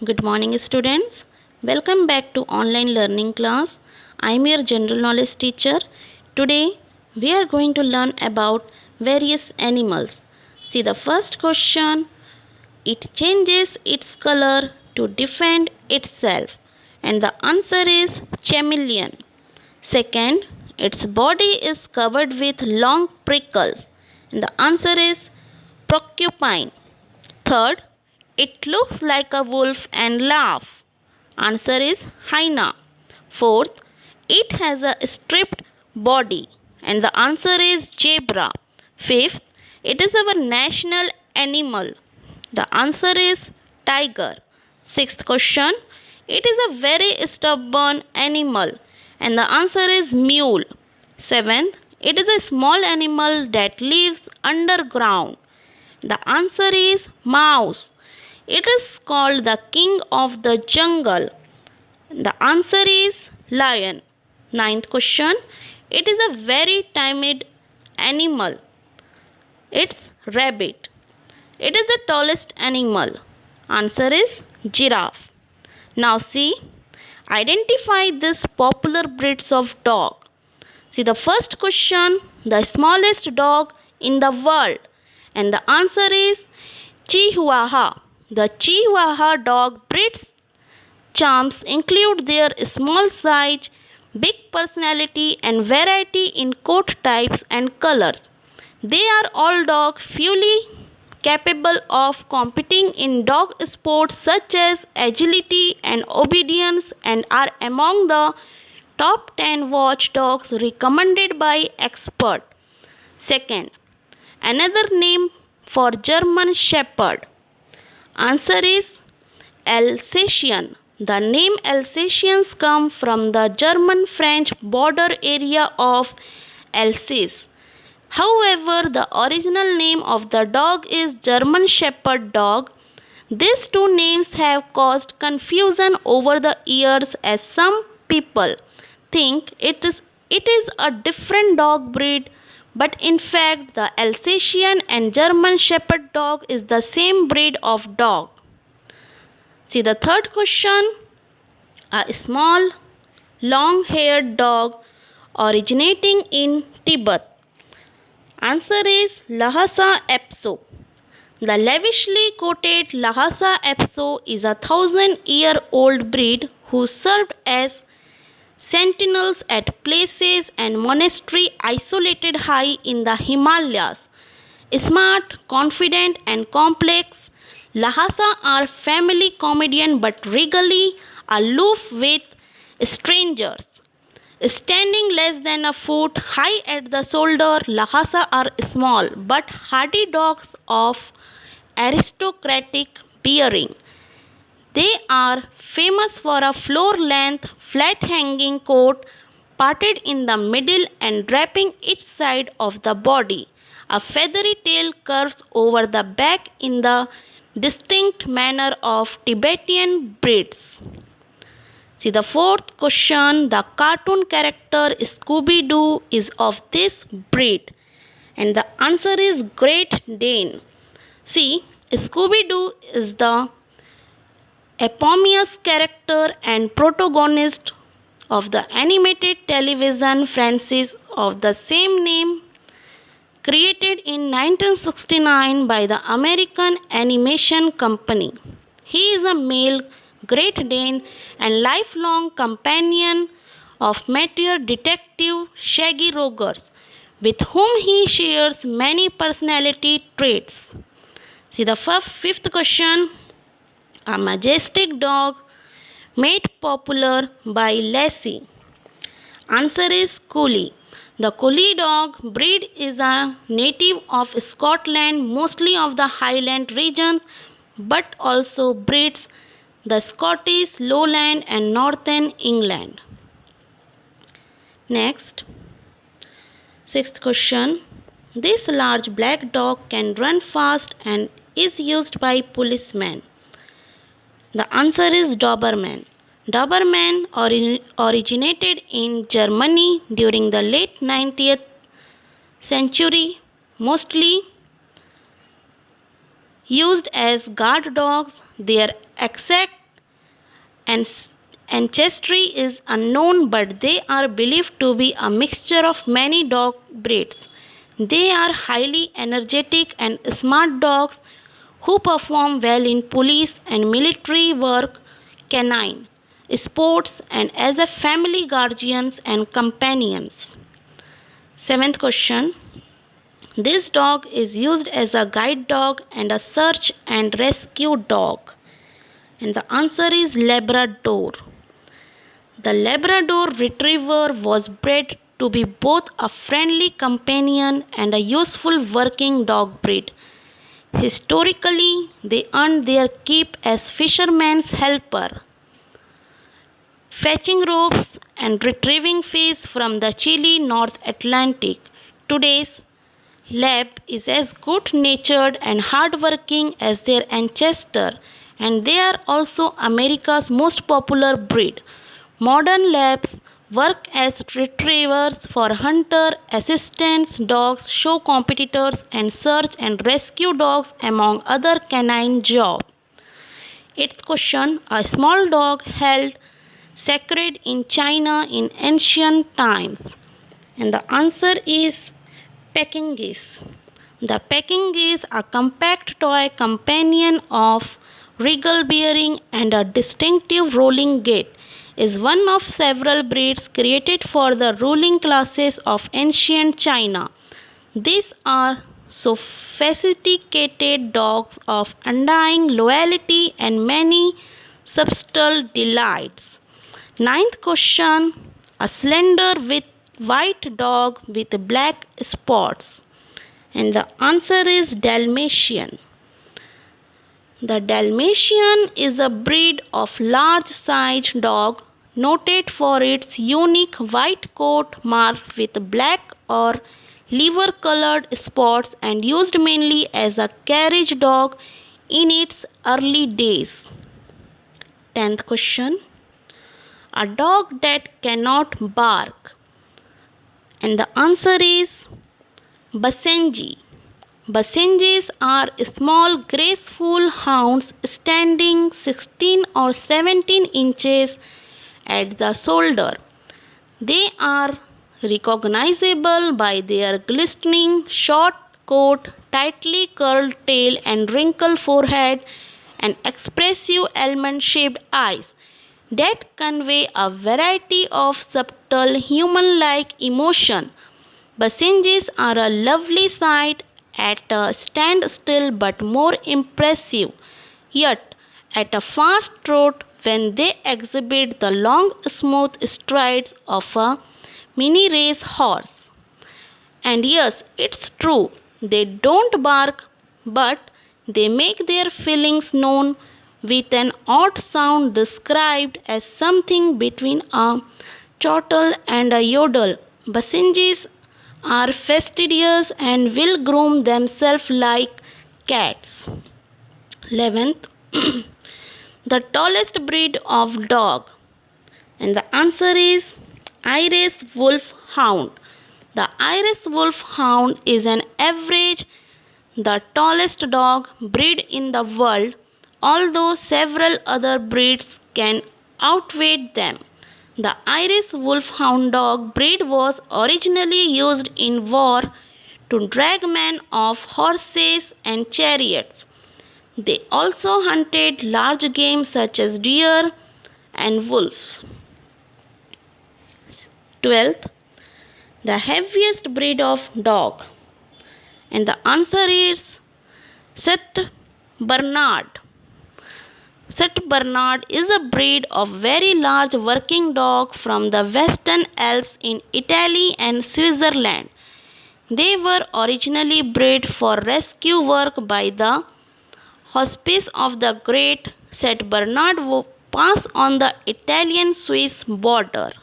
Good morning, students. Welcome back to online learning class. I am your general knowledge teacher. Today, we are going to learn about various animals. See the first question. It changes its color to defend itself. And the answer is chameleon. Second, its body is covered with long prickles. And the answer is porcupine. Third, it looks like a wolf and laugh. Answer is hyena. Fourth, it has a stripped body and the answer is zebra. Fifth, it is our national animal. The answer is tiger. Sixth question, it is a very stubborn animal and the answer is mule. Seventh, it is a small animal that lives underground. The answer is mouse. It is called the king of the jungle. The answer is lion. Ninth question. It is a very timid animal. It's rabbit. It is the tallest animal. Answer is giraffe. Now see, identify these popular breeds of dog. See the first question, the smallest dog in the world. And the answer is Chihuahua. The Chihuahua dog breed's charms include their small size, big personality, and variety in coat types and colors. They are all dogs fully capable of competing in dog sports such as agility and obedience and are among the top 10 watchdogs recommended by experts. Second, another name for German Shepherd. Answer is Alsatian. The name Alsatians come from the German-French border area of Alsace. However, the original name of the dog is German Shepherd dog. These two names have caused confusion over the years as some people think it is a different dog breed, but in fact the Alsatian and German Shepherd dog is the same breed of dog. See the third question. A small, long haired dog originating in Tibet. Answer is Lhasa Apso. The lavishly coated Lhasa Apso is a 1,000-year-old breed who served as sentinels at places and monasteries isolated high in the Himalayas. Smart, confident, and complex, Lhasa are family comedian but regally aloof with strangers. Standing less than a foot high at the shoulder, Lhasa are small but hardy dogs of aristocratic bearing. They are famous for a floor-length, flat-hanging coat parted in the middle and draping each side of the body. A feathery tail curves over the back in the distinct manner of Tibetan breeds. See the fourth question. The cartoon character Scooby Doo is of this breed. And the answer is Great Dane. See, Scooby Doo is the eponymous character and protagonist of the animated television franchise of the same name created in 1969 by the American Animation Company. He is a male Great Dane and lifelong companion of mature detective Shaggy Rogers, with whom he shares many personality traits. See the fifth question. A majestic dog made popular by Lassie. Answer is Collie. The Collie dog breed is a native of Scotland, mostly of the Highland regions, but also breeds the Scottish lowland and northern England. Next, sixth question. This large black dog can run fast and is used by policemen. The answer is Doberman. Doberman originated in Germany during the late 19th century, mostly used as guard dogs. Their exact Ancestry is unknown, but they are believed to be a mixture of many dog breeds. They are highly energetic and smart dogs who perform well in police and military work, canine, sports, and as a family guardians and companions. Seventh question. This dog is used as a guide dog and a search and rescue dog. And the answer is Labrador. The Labrador Retriever was bred to be both a friendly companion and a useful working dog breed. Historically, they earned their keep as fishermen's helper, fetching ropes and retrieving fish from the chilly North Atlantic. Today's Lab is as good natured and hardworking as their ancestor, and they are also America's most popular breed. Modern labs work as retrievers for hunter assistance dogs, show competitors, and search and rescue dogs, among other canine jobs. Eighth question. A small dog held sacred in China in ancient times. And the answer is Pekingese. The Pekingese, a compact toy companion of regal bearing and a distinctive rolling gait, is one of several breeds created for the ruling classes of ancient China. These are sophisticated dogs of undying loyalty and many subtle delights. Ninth question. A slender with white dog with black spots. And the answer is Dalmatian. The Dalmatian is a breed of large sized dog noted for its unique white coat marked with black or liver colored spots and used mainly as a carriage dog in its early days. 10th question. A dog that cannot bark. And the answer is Basenji. Basenjis are small graceful hounds standing 16 or 17 inches at the shoulder. They are recognizable by their glistening short coat, tightly curled tail and wrinkled forehead and expressive almond-shaped eyes that convey a variety of subtle human-like emotion. Basenjis are a lovely sight at a standstill but more impressive yet at a fast trot when they exhibit the long smooth strides of a mini race horse. And yes, it's true, they don't bark, but they make their feelings known with an odd sound described as something between a chortle and a yodel. Basenjis are fastidious and will groom themselves like cats. 11th. The tallest breed of dog. And the answer is Irish Wolfhound. The Irish Wolfhound is an average the tallest dog breed in the world, although several other breeds can outweigh them. The Irish Wolfhound dog breed was originally used in war to drag men off horses and chariots. They also hunted large game such as deer and wolves. 12th. The heaviest breed of dog. And the answer is St. Bernard. St. Bernard is a breed of very large working dog from the Western Alps in Italy and Switzerland. They were originally bred for rescue work by the Hospice of the Great St. Bernard Pass on the Italian-Swiss border.